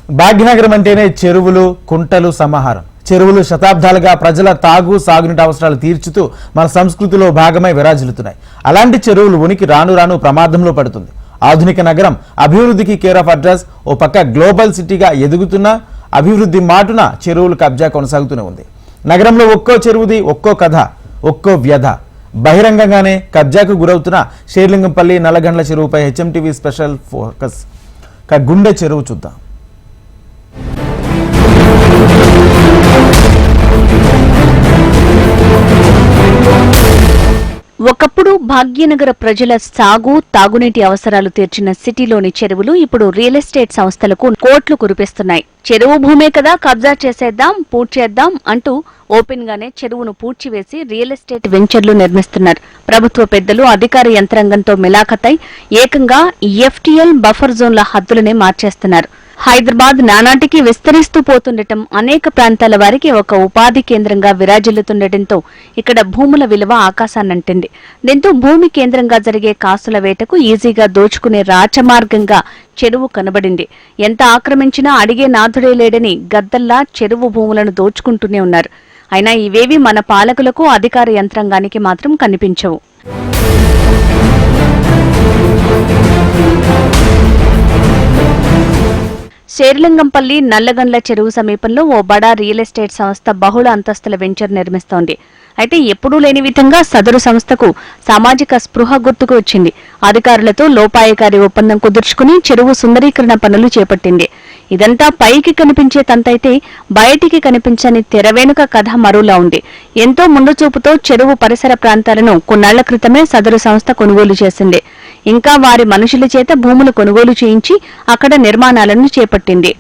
భాగ్యనగరం అంటేనే చెరువులు, కుంటలు సమాహారం. చెరువులు శతాబ్దాలుగా ప్రజల తాగు, సాగునీటి అవసరాలు తీర్చుతూ మన సంస్కృతిలో భాగమై విరాజిల్లుతున్నాయి. అలాంటి చెరువులు ఉనికి రాను రాను ప్రమాదంలో పడుతుంది. ఆధునిక నగరం అభివృద్ధికి కేర్ ఆఫ్ అడ్రస్ ఓ పక్క గ్లోబల్ సిటీగా ఎదుగుతున్న అభివృద్ధి మాటున చెరువులు కబ్జా కొనసాగుతూనే ఉంది. నగరంలో ఒక్కో చెరువుది ఒక్కో కథ, ఒక్కో వ్యధ. బహిరంగంగానే కబ్జాకు గురవుతున్న షేర్లింగంపల్లి నల్లగండ్ల చెరువుపై హెచ్ఎంటీవీ స్పెషల్ ఫోకస్. గుండె చెరువు చూద్దాం. ఒకప్పుడు భాగ్యనగర ప్రజల సాగు, తాగునీటి అవసరాలు తీర్చిన సిటీలోని చెరువులు ఇప్పుడు రియల్ ఎస్టేట్ సంస్థలకు కోట్లు కురిపిస్తున్నాయి. చెరువు భూమే కదా, కబ్జా చేసేద్దాం, పూడ్చేద్దాం అంటూ ఓపెన్ గానే చెరువును పూడ్చివేసి రియల్ ఎస్టేట్ వెంచర్లు నిర్మిస్తున్నారు. ప్రభుత్వ పెద్దలు అధికార యంత్రాంగంతో మిలాఖతై ఏకంగా ఎఫ్టీఎల్ బఫర్ జోన్ల హద్దులనే మార్చేస్తున్నారు. హైదరాబాద్ నానాటికి విస్తరిస్తూ పోతుండటం, అనేక ప్రాంతాల వారికి ఒక ఉపాధి కేంద్రంగా విరాజిల్లుతుండటంతో ఇక్కడ భూముల విలువ ఆకాశాన్నంటింది. దీంతో భూమి కేంద్రంగా జరిగే కాసుల వేటకు ఈజీగా దోచుకునే రాచమార్గంగా చెరువు కనబడింది. ఎంత ఆక్రమించినా అడిగే నాథుడే లేడని గద్దల్లా చెరువు భూములను దోచుకుంటూనే ఉన్నారు. అయినా ఇవేవి మన పాలకులకు, అధికార యంత్రాంగానికి మాత్రం కనిపించవు. షేర్లింగంపల్లి నల్లగండ్ల చెరువు సమీపంలో ఓ బడా రియల్ ఎస్టేట్ సంస్థ బహుళ అంతస్తుల వెంచర్ నిర్మిస్తోంది. అయితే ఎప్పుడూ లేని విధంగా సదరు సంస్థకు సామాజిక స్పృహ గుర్తుకు వచ్చింది. అధికారులతో లోపాయకారి ఒప్పందం కుదుర్చుకుని చెరువు సుందరీకరణ పనులు చేపట్టింది. ఇదంతా పైకి కనిపించే తంతైతే బయటికి కనిపించని తెరవేనుక కథ మరోలా ఉంది. ఎంతో ముందు చూపుతో చెరువు పరిసర ప్రాంతాలను కొన్నాళ్ల క్రితమే సదరు సంస్థ కొనుగోలు చేసింది. ఇంకా వారి మనుషుల చేత భూములు కొనుగోలు చేయించి అక్కడ నిర్మాణాలను చేపట్టింది.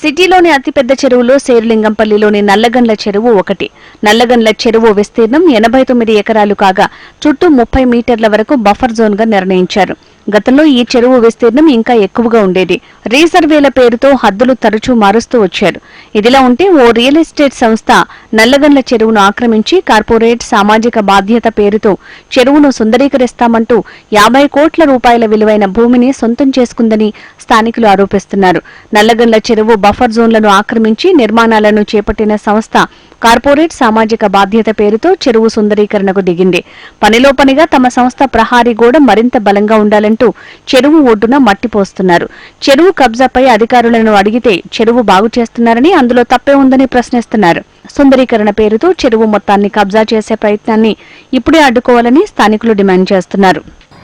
సిటీలోని అతిపెద్ద చెరువులో షేర్లింగంపల్లిలోని నల్లగండ్ల చెరువు ఒకటి. నల్లగండ్ల చెరువు విస్తీర్ణం 89 ఎకరాలు కాగా చుట్టూ 30 మీటర్ల వరకు బఫర్ జోన్ గా నిర్ణయించారు. గతంలో ఈ చెరువు విస్తీర్ణం ఇంకా ఎక్కువగా ఉండేది. రీసర్వేల పేరుతో హద్దులు తరచూ మారుస్తూ వచ్చారు. ఇదిలా ఉంటే ఓ రియల్ ఎస్టేట్ సంస్థ నల్లగండ్ల చెరువును ఆక్రమించి కార్పొరేట్ సామాజిక బాధ్యత పేరుతో చెరువును సుందరీకరిస్తామంటూ 50 కోట్ల రూపాయల విలువైన భూమిని సొంతం చేసుకుందని స్థానికులు ఆరోపిస్తున్నారు. నల్లగండ్ల చెరువు బఫర్ జోన్లను ఆక్రమించి నిర్మాణాలను చేపట్టిన సంస్థ కార్పొరేట్ సామాజిక బాధ్యత పేరుతో చెరువు సుందరీకరణకు దిగింది. పనిలో పనిగా తమ సంస్థ ప్రహారీ గోడ మరింత బలంగా ఉండాలంటూ చెరువు ఒడ్డున మట్టి పోస్తున్నారు. చెరువు కబ్జాపై అధికారులను అడిగితే చెరువు బాగు చేస్తున్నారని, అందులో తప్పే ఉందని ప్రశ్నిస్తున్నారు. సుందరీకరణ పేరుతో చెరువు మొత్తాన్ని కబ్జా చేసే ప్రయత్నాన్ని ఇప్పుడే అడ్డుకోవాలని స్థానికులు డిమాండ్ చేస్తున్నారు.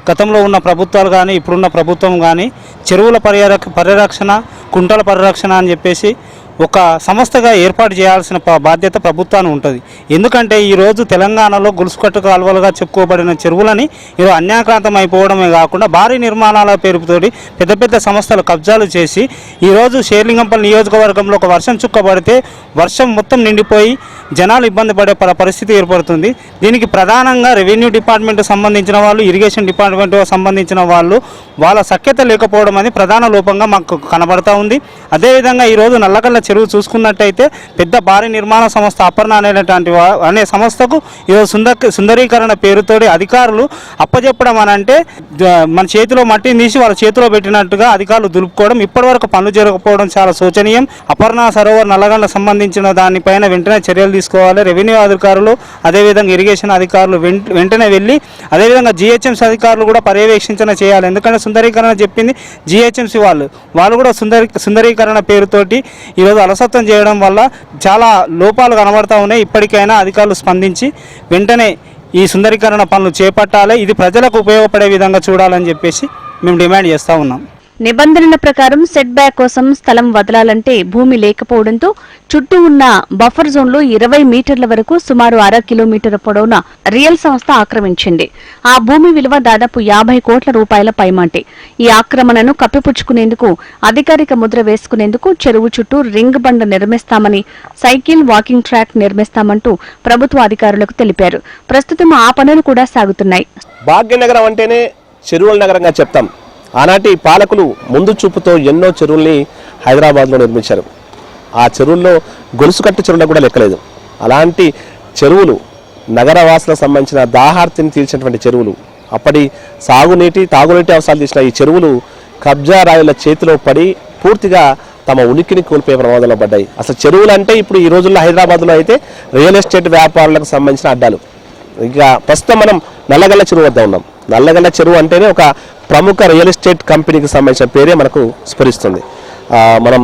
గతంలో ఉన్న ప్రభుత్వాలు కానీ ఇప్పుడున్న ప్రభుత్వం కానీ చెరువుల పరిరక్షణ, కుంటల పరిరక్షణ అని చెప్పేసి ఒక సంస్థగా ఏర్పాటు చేయాల్సిన బాధ్యత ప్రభుత్వానికి ఉంటుంది. ఎందుకంటే ఈరోజు తెలంగాణలో గొలుసుకట్టు కాలువలుగా చెప్పుకోబడిన చెరువులని ఈరోజు అన్యాక్రాంతం అయిపోవడమే కాకుండా భారీ నిర్మాణాల పేరుతోటి పెద్ద పెద్ద సంస్థలు కబ్జాలు చేసి ఈరోజు షేర్లింగంపల్లి నియోజకవర్గంలో ఒక వర్షం చుక్క పడితే వర్షం మొత్తం నిండిపోయి జనాలు ఇబ్బంది పడే పరిస్థితి ఏర్పడుతుంది. దీనికి ప్రధానంగా రెవెన్యూ డిపార్ట్మెంట్ సంబంధించిన వాళ్ళు, ఇరిగేషన్ డిపార్ట్మెంట్ సంబంధించిన వాళ్ళు వాళ్ళ సఖ్యత లేకపోవడం అనేది ప్రధాన లోపంగా మాకు కనబడతా ఉంది. అదేవిధంగా ఈరోజు నల్లగండ్ల చెరువు చూసుకున్నట్టయితే పెద్ద భారీ నిర్మాణ సంస్థ అపర్ణ అనే సంస్థకు ఈరోజు సుందరీకరణ పేరుతోటి అధికారులు అప్పచెప్పడం అని అంటే మన చేతిలో మట్టిని తీసి వాళ్ళ చేతిలో పెట్టినట్టుగా అధికారులు దులుపుకోవడం, ఇప్పటి వరకు పనులు జరగకపోవడం చాలా శోచనీయం. అపర్ణ సరోవర్ నల్లగండ్ల సంబంధించిన దానిపైన వెంటనే చర్యలు తీసుకోవాలి. రెవెన్యూ అధికారులు అదేవిధంగా ఇరిగేషన్ అధికారులు వెంటనే వెళ్ళి అదేవిధంగా జిహెచ్ఎంసీ అధికారులు కూడా పర్యవేక్షణ చేయాలి. ఎందుకంటే సుందరీకరణ చెప్పింది జిహెచ్ఎంసీ వాళ్ళు కూడా సుందరీకరణ పేరుతోటి ఈరోజు అలసత్వం చేయడం వల్ల చాలా లోపాలు కనబడతా ఉన్నాయి. ఇప్పటికైనా అధికారులు స్పందించి వెంటనే ఈ సుందరీకరణ పనులు చేపట్టాలి. ఇది ప్రజలకు ఉపయోగపడే విధంగా చూడాలని చెప్పేసి మేము డిమాండ్ చేస్తూ ఉన్నాం. నిబంధనల ప్రకారం సెట్ బ్యాక్ కోసం స్థలం వదలాలంటే భూమి లేకపోవడంతో చుట్టూ ఉన్న బఫర్ జోన్ లో 20 మీటర్ల వరకు సుమారు 1/2 కిలోమీటర్ పొడవున రియల్ సంస్థ ఆక్రమించింది. ఆ భూమి విలువ దాదాపు 50 కోట్ల రూపాయల పైమాటే. ఈ ఆక్రమణను కప్పిపుచ్చుకునేందుకు, అధికారిక ముద్ర వేసుకునేందుకు చెరువు చుట్టూ రింగ్ బండ నిర్మిస్తామని, సైకిల్ వాకింగ్ ట్రాక్ నిర్మిస్తామంటూ ప్రభుత్వ అధికారులకు తెలిపారు. ప్రస్తుతం ఆ పనులు కూడా సాగుతున్నాయి. భాగ్యనగరం అంటేనే చెరువుల నగరంగా చెప్తాం. ఆనాటి పాలకులు ముందు చూపుతో ఎన్నో చెరువుల్ని హైదరాబాద్లో నిర్మించారు. ఆ చెరువుల్లో గొలుసుకట్టు చెరువులకు కూడా లెక్కలేదు. అలాంటి చెరువులు నగరవాసులకు సంబంధించిన దాహార్తిని తీర్చినటువంటి చెరువులు, అప్పటి తాగునీటి అవసరాలు తీసిన ఈ చెరువులు కబ్జా రాయుల చేతిలో పడి పూర్తిగా తమ ఉనికిని కోల్పోయే ప్రమాదంలో పడ్డాయి. అసలు చెరువులు అంటే ఇప్పుడు ఈ రోజుల్లో హైదరాబాద్లో అయితే రియల్ ఎస్టేట్ వ్యాపారులకు సంబంధించిన అడ్డాలు. ఇక ప్రస్తుతం మనం నల్లగల్ల చెరువు వద్ద ఉన్నాం. నల్లగల్ల చెరువు అంటేనే ఒక ప్రముఖ రియల్ ఎస్టేట్ కంపెనీకి సంబంధించిన పేరే మనకు స్ఫురిస్తుంది. మనం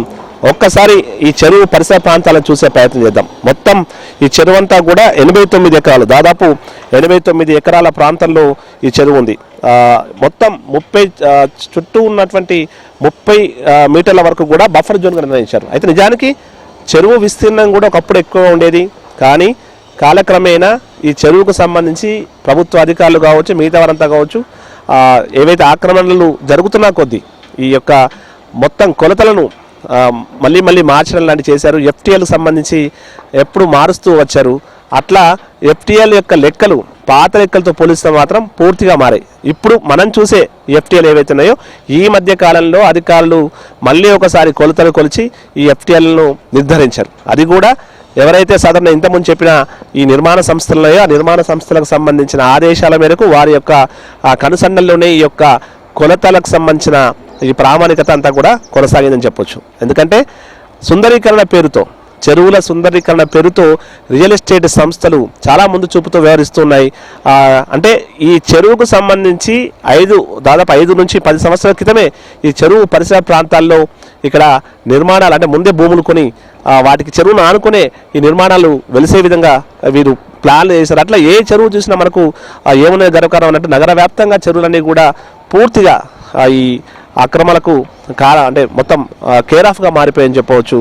ఒక్కసారి ఈ చెరువు పరిసర ప్రాంతాలను చూసే ప్రయత్నం చేద్దాం. మొత్తం ఈ చెరువు అంతా కూడా 89 ఎకరాలు, దాదాపు 89 ఎకరాల ప్రాంతంలో ఈ చెరువు ఉంది. మొత్తం 30 చుట్టూ ఉన్నటువంటి 30 మీటర్ల వరకు కూడా బఫర్ జోన్గా నిర్ణయించారు. అయితే నిజానికి చెరువు విస్తీర్ణం కూడా ఒకప్పుడు ఎక్కువ ఉండేది, కానీ కాలక్రమేణా ఈ చెరువుకు సంబంధించి ప్రభుత్వ అధికారులు కావచ్చు, మిగతా వారంతా కావచ్చు, ఏవైతే ఆక్రమణలు జరుగుతున్నా కొద్దీ ఈ యొక్క మొత్తం కొలతలను మళ్ళీ మార్చడం లాంటివి చేశారు. ఎఫ్టీఎల్కి సంబంధించి ఎప్పుడు మారుస్తూ వచ్చారు. అట్లా ఎఫ్టీఎల్ యొక్క లెక్కలు పాత లెక్కలతో పోలిస్తే మాత్రం పూర్తిగా మారాయి. ఇప్పుడు మనం చూసే ఎఫ్టీఎల్ ఏవైతే ఉన్నాయో ఈ మధ్య కాలంలో అధికారులు మళ్ళీ ఒకసారి కొలతలు కొలిచి ఈ ఎఫ్టీఎల్ను నిర్ధారించారు. అది కూడా ఎవరైతే సాధారణ ఇంతకుముందు చెప్పిన ఈ నిర్మాణ సంస్థలు ఉన్నాయో ఆ నిర్మాణ సంస్థలకు సంబంధించిన ఆదేశాల మేరకు వారి యొక్క కనుసన్నల్లోనే ఈ యొక్క కొలతలకు సంబంధించిన ఈ ప్రామాణికత అంతా కూడా కొనసాగిందని చెప్పొచ్చు. ఎందుకంటే సుందరీకరణ పేరుతో, చెరువుల సుందరీకరణ పేరుతో రియల్ ఎస్టేట్ సంస్థలు చాలా ముందు చూపుతూ వ్యవహరిస్తున్నాయి. అంటే ఈ చెరువుకు సంబంధించి దాదాపు 5 నుంచి 10 సంవత్సరాల క్రితమే ఈ చెరువు పరిసర ప్రాంతాల్లో ఇక్కడ నిర్మాణాలు, అంటే ముందే భూములు కొని వాటికి చెరువును ఆనుకునే ఈ నిర్మాణాలు వెలిసే విధంగా వీరు ప్లాన్లు చేశారు. అట్లా ఏ చెరువు చూసినా మనకు ఏమున్నాయి గర్వకారం అన్నట్టు నగర వ్యాప్తంగా చెరువులన్నీ కూడా పూర్తిగా ఈ అక్రమాలకు అంటే మొత్తం కేర్ ఆఫ్గా మారిపోయని చెప్పవచ్చు.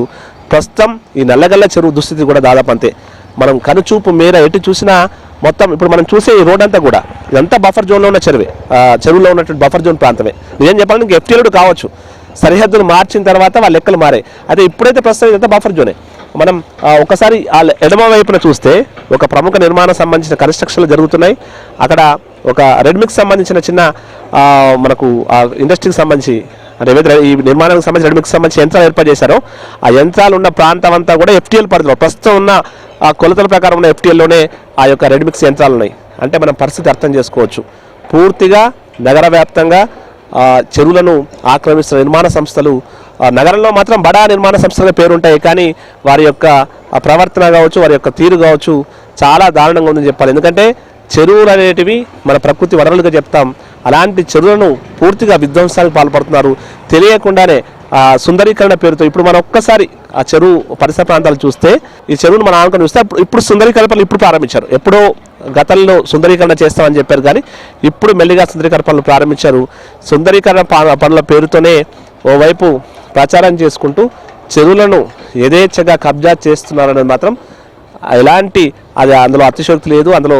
ప్రస్తుతం ఈ నల్లగల్ల చెరువు దుస్థితి కూడా దాదాపు అంతే. మనం కనుచూపు మేర ఎటు చూసినా మొత్తం ఇప్పుడు మనం చూసే ఈ రోడ్ అంతా కూడా ఇదంతా బఫర్ జోన్లో ఉన్న చెరువులో ఉన్నటువంటి బఫర్ జోన్ ప్రాంతమే. నిజం చెప్పాలంటే ఇంక ఎఫ్టీఎల్ కావచ్చు, సరిహద్దులు మార్చిన తర్వాత వాళ్ళ లెక్కలు మారాయి. అయితే ఇప్పుడైతే ప్రస్తుతం ఇదంతా బఫర్ జోనే. మనం ఒకసారి ఎడమ వైపున చూస్తే ఒక ప్రముఖ నిర్మాణం సంబంధించిన కన్స్ట్రక్షన్లు జరుగుతున్నాయి. అక్కడ ఒక రెడ్మిక్స్ సంబంధించిన చిన్న మనకు ఇండస్ట్రీకి సంబంధించి, అంటే ఏవైతే ఈ నిర్మాణానికి సంబంధించి రెడ్మిక్స్ సంబంధించి యంత్రాలు ఏర్పాటు చేశారో ఆ యంత్రాలు ఉన్న ప్రాంతం అంతా కూడా ఎఫ్టీఎల్ పరిధిలో, ప్రస్తుతం ఉన్న కొలతల ప్రకారం ఉన్న ఎఫ్టీఎల్లోనే ఆ యొక్క రెడ్మిక్స్ యంత్రాలు ఉన్నాయి. అంటే మనం పరిస్థితి అర్థం చేసుకోవచ్చు. పూర్తిగా నగర వ్యాప్తంగా చెరువులను ఆక్రమిస్తున్న నిర్మాణ సంస్థలు, నగరంలో మాత్రం బడా నిర్మాణ సంస్థల పేరుంటాయి, కానీ వారి యొక్క ప్రవర్తన కావచ్చు, వారి యొక్క తీరు కావచ్చు చాలా దారుణంగా ఉందని చెప్పాలి. ఎందుకంటే చెరువులు అనేటివి మన ప్రకృతి వనరులుగా చెప్తాం. అలాంటి చెరువులను పూర్తిగా విధ్వంసానికి పాల్పడుతున్నారు. తెలియకుండానే సుందరీకరణ పేరుతో ఇప్పుడు మనం ఒక్కసారి ఆ చెరువు పరిసర ప్రాంతాలు చూస్తే, ఈ చెరువును మనం ఆనుకొని చూస్తే ఇప్పుడు సుందరీకరణ పనులు ఇప్పుడు ప్రారంభించారు. ఎప్పుడో గతంలో సుందరీకరణ చేస్తామని చెప్పారు, కానీ ఇప్పుడు మెల్లిగా సుందరీకరణ పనులు ప్రారంభించారు. సుందరీకరణ పనుల పేరుతోనే ఓవైపు ప్రచారం చేసుకుంటూ చెరువులను యథేచ్ఛగా కబ్జా చేస్తున్నారనేది మాత్రం అందులో అతిశయోక్తి లేదు, అందులో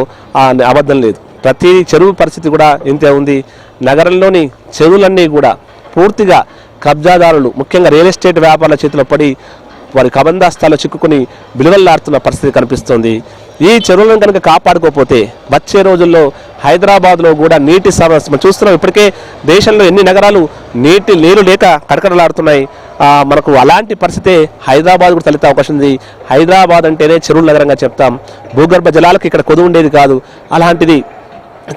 అబద్ధం లేదు. ప్రతి చెరువు పరిస్థితి కూడా ఇంతే ఉంది. నగరంలోని చెరువులన్నీ కూడా పూర్తిగా కబ్జాదారులు, ముఖ్యంగా రియల్ ఎస్టేట్ వ్యాపారుల చేతిలో పడి వారి కబందాస్తాల్లో చిక్కుకుని విలువల్లాడుతున్న పరిస్థితి కనిపిస్తోంది. ఈ చెరువులను కనుక కాపాడుకోకపోతే వచ్చే రోజుల్లో హైదరాబాద్లో కూడా నీటి సమస్య మనం చూస్తున్నాం. ఇప్పటికే దేశంలో ఎన్ని నగరాలు నీరు లేక కడకడలాడుతున్నాయి. మనకు అలాంటి పరిస్థితే హైదరాబాద్ కూడా తలెత్తే అవకాశం ఉంది. హైదరాబాద్ అంటేనే చెరువుల నగరంగా చెప్తాం. భూగర్భ జలాలకు ఇక్కడ కొదువు ఉండేది కాదు. అలాంటిది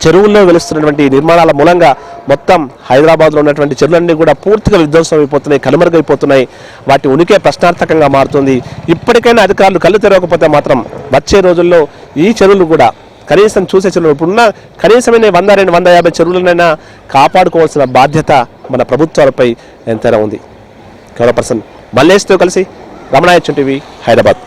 చెరువుల్లో వెలుస్తున్నటువంటి నిర్మాణాల మూలంగా మొత్తం హైదరాబాద్లో ఉన్నటువంటి చెరువులన్నీ కూడా పూర్తిగా విధ్వంసం అయిపోతున్నాయి, కనుమరుగైపోతున్నాయి. వాటి ఉనికి ప్రశ్నార్థకంగా మారుతుంది. ఇప్పటికైనా అధికారులు కళ్ళు తెరవకపోతే మాత్రం వచ్చే రోజుల్లో ఈ చెరువులు కూడా కనీసం చూసే చెరువులు ఇప్పుడున్న కనీసమైన 100-150 చెరువులనైనా కాపాడుకోవాల్సిన బాధ్యత మన ప్రభుత్వాలపై ఎంతైనా ఉంది. కెమెరా పర్సన్ మల్లేష్తో కలిసి రమణ HN TV, హైదరాబాద్.